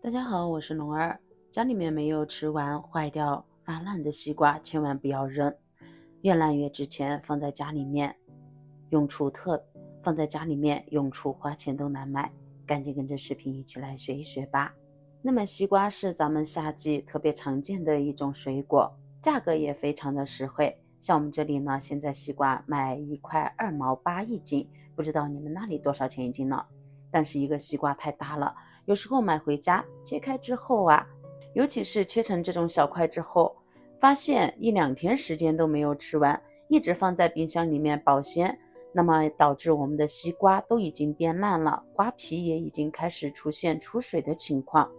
大家好，我是龙儿。家里面没有吃完坏掉发烂的西瓜，千万不要扔，越烂越值钱，放在家里面用处花钱都难买，赶紧跟着视频一起来学一学吧。那么西瓜是咱们夏季特别常见的一种水果，价格也非常的实惠。像我们这里呢，现在西瓜卖1块2毛8一斤，不知道你们那里多少钱一斤呢？但是一个西瓜太大了，有时候买回家切开之后啊，尤其是切成这种小块之后，发现1-2天时间都没有吃完，一直放在冰箱里面保鲜，那么导致我们的西瓜都已经变烂了，瓜皮也已经开始出现出水的情况，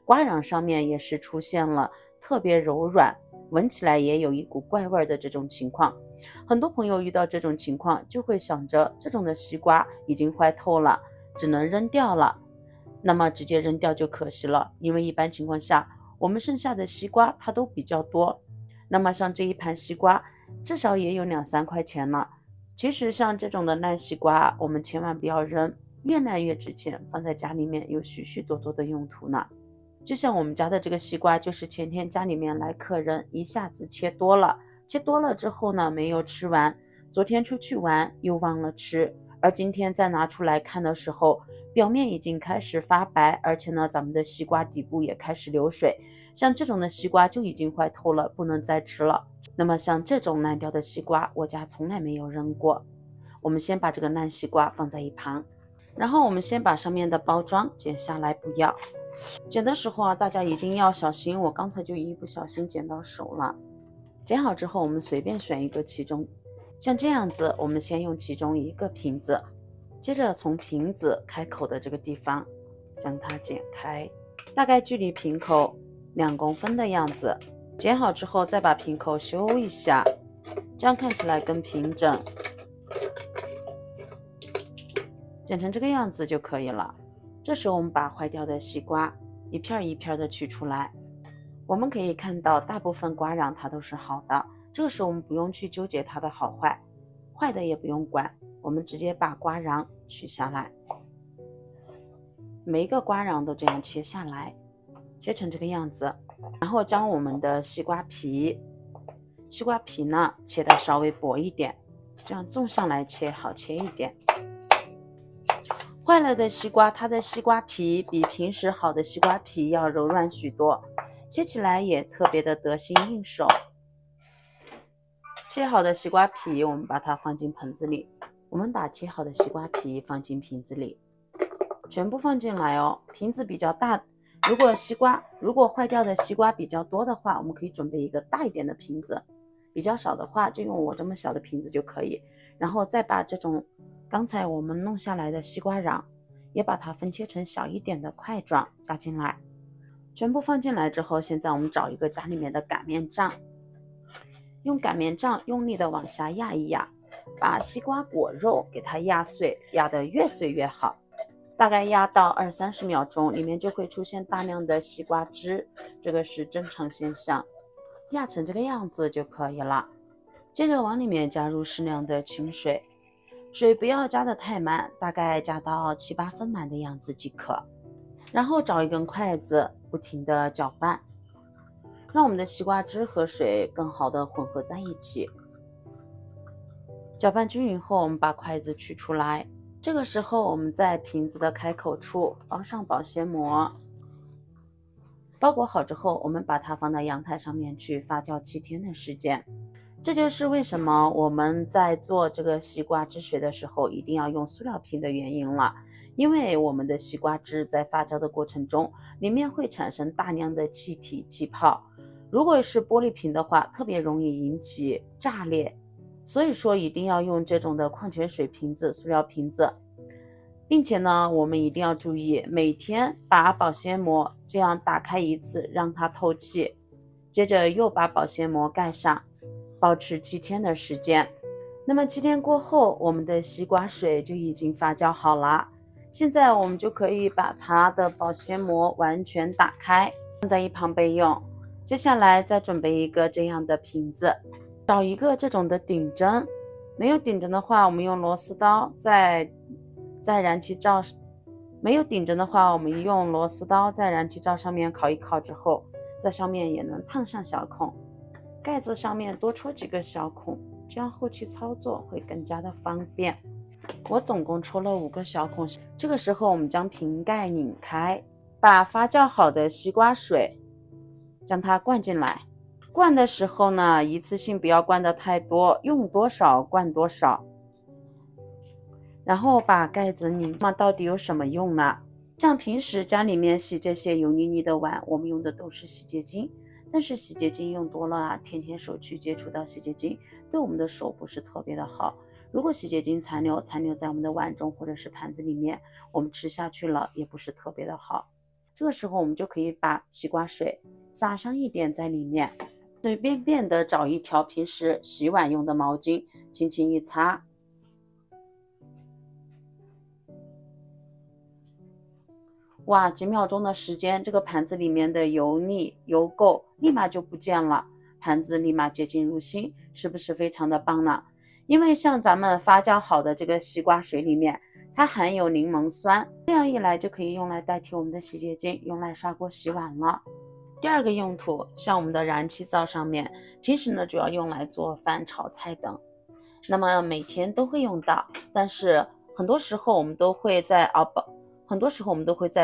瓜瓤上面也是出现了特别柔软，闻起来也有一股怪味的这种情况。很多朋友遇到这种情况就会想着这种的西瓜已经坏透了，只能扔掉了，那么直接扔掉就可惜了，因为一般情况下我们剩下的西瓜它都比较多，那么像这一盘西瓜至少也有2-3块钱了。其实像这种的烂西瓜我们千万不要扔，越烂越值钱，放在家里面有许许多多的用途呢。就像我们家的这个西瓜，就是前天家里面来客人，一下子切多了之后呢没有吃完，昨天出去玩又忘了吃，而今天再拿出来看的时候，表面已经开始发白，而且呢咱们的西瓜底部也开始流水，像这种的西瓜就已经坏透了，不能再吃了。那么像这种烂掉的西瓜，我家从来没有扔过。我们先把这个烂西瓜放在一旁，然后我们先把上面的包装剪下来，不要剪的时候啊，大家一定要小心，我刚才就一不小心剪到手了。剪好之后，我们随便选一个其中，像这样子，我们先用其中一个瓶子，接着从瓶子开口的这个地方将它剪开，大概距离瓶口2公分的样子。剪好之后，再把瓶口修一下，这样看起来更平整。剪成这个样子就可以了。这时候我们把坏掉的西瓜一片一片的取出来，我们可以看到大部分瓜瓤它都是好的，这个时候我们不用去纠结它的好坏，坏的也不用管，我们直接把瓜瓤取下来，每一个瓜瓤都这样切下来，切成这个样子。然后将我们的西瓜皮呢切的稍微薄一点，这样纵向来切好切一点。坏了的西瓜，它的西瓜皮比平时好的西瓜皮要柔软许多，切起来也特别的得心应手。切好的西瓜皮我们把它放进盆子里，我们把切好的西瓜皮放进瓶子里，全部放进来哦。瓶子比较大，如果坏掉的西瓜比较多的话，我们可以准备一个大一点的瓶子，比较少的话就用我这么小的瓶子就可以。然后再把这种刚才我们弄下来的西瓜瓤也把它分切成小一点的块状加进来，全部放进来之后，现在我们找一个家里面的擀面杖，用擀面杖用力的往下压一压，把西瓜果肉给它压碎，压得越碎越好。大概压到20-30秒钟，里面就会出现大量的西瓜汁，这个是正常现象。压成这个样子就可以了。接着往里面加入适量的清水，水不要加得太满，大概加到7-8分满的样子即可。然后找一根筷子不停地搅拌，让我们的西瓜汁和水更好的混合在一起。搅拌均匀后，我们把筷子取出来，这个时候我们在瓶子的开口处包上保鲜膜，包裹好之后，我们把它放到阳台上面去发酵7天的时间。这就是为什么我们在做这个西瓜汁水的时候一定要用塑料瓶的原因了，因为我们的西瓜汁在发酵的过程中，里面会产生大量的气体气泡，如果是玻璃瓶的话，特别容易引起炸裂，所以说一定要用这种的矿泉水瓶子、塑料瓶子。并且呢，我们一定要注意每天把保鲜膜这样打开一次，让它透气，接着又把保鲜膜盖上，保持7天的时间。那么7天过后，我们的西瓜水就已经发酵好了。现在我们就可以把它的保鲜膜完全打开，放在一旁备用。接下来再准备一个这样的瓶子，找一个这种的顶针，没有顶针的话，我们用螺丝刀在燃气灶没有顶针的话，我们用螺丝刀在燃气灶上面烤一烤之后，在上面也能烫上小孔，盖子上面多戳几个小孔，这样后期操作会更加的方便。我总共戳了5个小孔。这个时候我们将瓶盖拧开，把发酵好的西瓜水将它灌进来。灌的时候呢，一次性不要灌的太多，用多少灌多少。然后把盖子拧。那么到底有什么用呢？像平时家里面洗这些油腻腻的碗，我们用的都是洗洁精，但是洗洁精用多了啊，天天手去接触到洗洁精，对我们的手不是特别的好。如果洗洁精残留在我们的碗中或者是盘子里面，我们吃下去了也不是特别的好。这个时候我们就可以把西瓜水撒上一点在里面，随便便的找一条平时洗碗用的毛巾，轻轻一擦。哇，几秒钟的时间，这个盘子里面的油腻油垢立马就不见了，盘子立马洁净如新，是不是非常的棒呢？因为像咱们发酵好的这个西瓜水里面，它含有柠檬酸，这样一来就可以用来代替我们的洗洁精，用来刷锅洗碗了。第二个用途，像我们的燃气灶上面，平时呢主要用来做饭、炒菜等，那么每天都会用到，但是很多时候我们都会在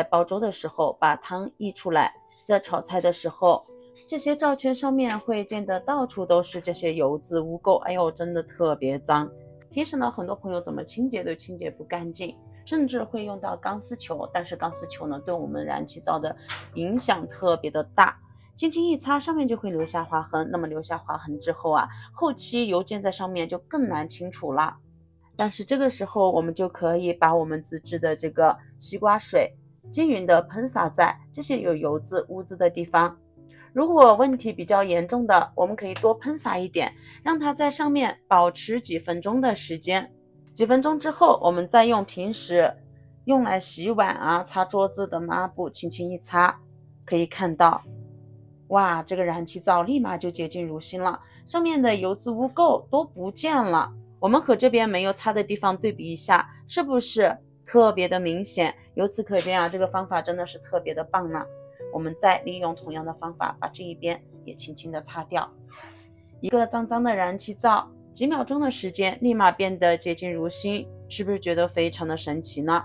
煲粥的时候把汤溢出来，在炒菜的时候，这些灶圈上面会见得到处都是这些油渍污垢，哎呦，真的特别脏。平时呢，很多朋友怎么清洁都清洁不干净，甚至会用到钢丝球，但是钢丝球呢，对我们燃气灶的影响特别的大，轻轻一擦，上面就会留下划痕。那么留下划痕之后啊，后期油溅在上面就更难清除了。但是这个时候我们就可以把我们自制的这个西瓜水均匀的喷洒在这些有油渍污渍的地方。如果问题比较严重的，我们可以多喷洒一点，让它在上面保持几分钟的时间。几分钟之后，我们再用平时用来洗碗啊、擦桌子的抹布轻轻一擦，可以看到，哇，这个燃气灶立马就洁净如新了，上面的油渍污垢都不见了。我们和这边没有擦的地方对比一下，是不是特别的明显？由此可见啊，这个方法真的是特别的棒呢。我们再利用同样的方法，把这一边也轻轻的擦掉。一个脏脏的燃气灶，几秒钟的时间立马变得洁净如新，是不是觉得非常的神奇呢？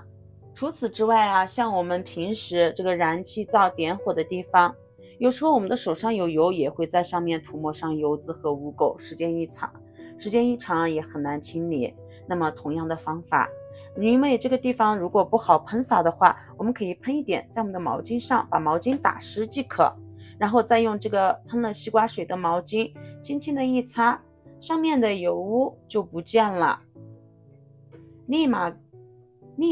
除此之外啊，像我们平时这个燃气灶点火的地方，有时候我们的手上有油，也会在上面涂抹上油渍和污垢，时间一长也很难清理。那么同样的方法，因为这个地方如果不好喷洒的话，我们可以喷一点在我们的毛巾上，把毛巾打湿即可，然后再用这个喷了西瓜水的毛巾轻轻的一擦，上面的油污就不见了，立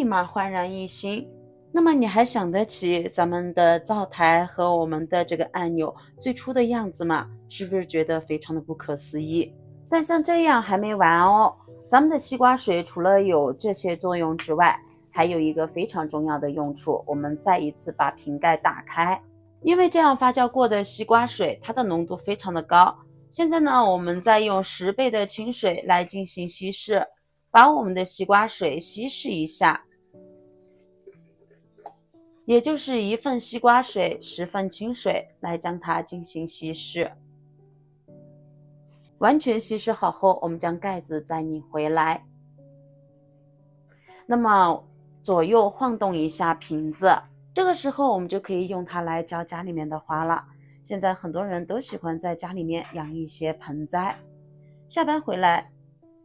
马焕然一新。那么你还想得起咱们的灶台和我们的这个按钮最初的样子吗？是不是觉得非常的不可思议？但像这样还没完哦，咱们的西瓜水除了有这些作用之外，还有一个非常重要的用处，我们再一次把瓶盖打开，因为这样发酵过的西瓜水它的浓度非常的高。现在呢，我们再用10倍的清水来进行稀释，把我们的西瓜水稀释一下，也就是1份西瓜水10份清水来将它进行稀释。完全稀释好后，我们将盖子再拧回来，那么左右晃动一下瓶子，这个时候我们就可以用它来浇家里面的花了。现在很多人都喜欢在家里面养一些盆栽，下班回来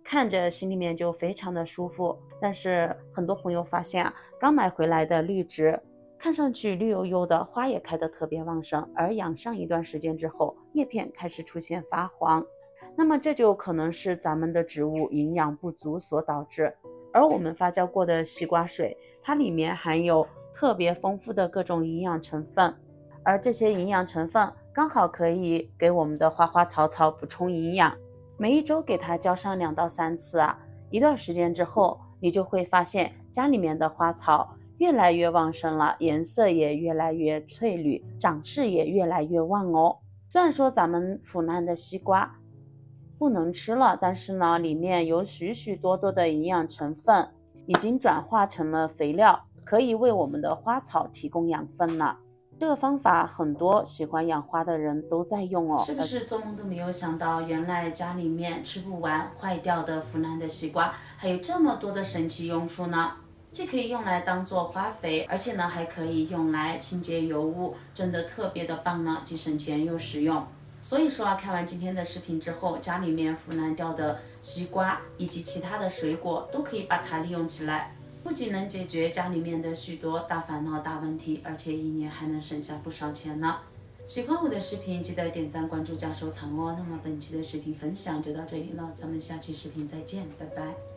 看着心里面就非常的舒服。但是很多朋友发现啊，刚买回来的绿植看上去绿油油的，花也开得特别旺盛，而养上一段时间之后，叶片开始出现发黄，那么这就可能是咱们的植物营养不足所导致。而我们发酵过的西瓜水，它里面含有特别丰富的各种营养成分，而这些营养成分刚好可以给我们的花花草草补充营养。每一周给它浇上2到3次啊，一段时间之后，你就会发现家里面的花草越来越旺盛了，颜色也越来越翠绿，长势也越来越旺哦。虽然说咱们腐烂的西瓜不能吃了，但是呢，里面有许许多多的营养成分已经转化成了肥料，可以为我们的花草提供养分了。这个方法很多喜欢养花的人都在用哦。是不是做梦都没有想到，原来家里面吃不完、坏掉的、腐烂的西瓜，还有这么多的神奇用处呢？既可以用来当做花肥，而且呢还可以用来清洁油污，真的特别的棒呢，既省钱又实用。所以说看完今天的视频之后，家里面腐烂掉的西瓜以及其他的水果都可以把它利用起来。不仅能解决家里面的许多大烦恼、大问题，而且一年还能省下不少钱呢。喜欢我的视频，记得点赞、关注加收藏哦。那么本期的视频分享就到这里了，咱们下期视频再见，拜拜。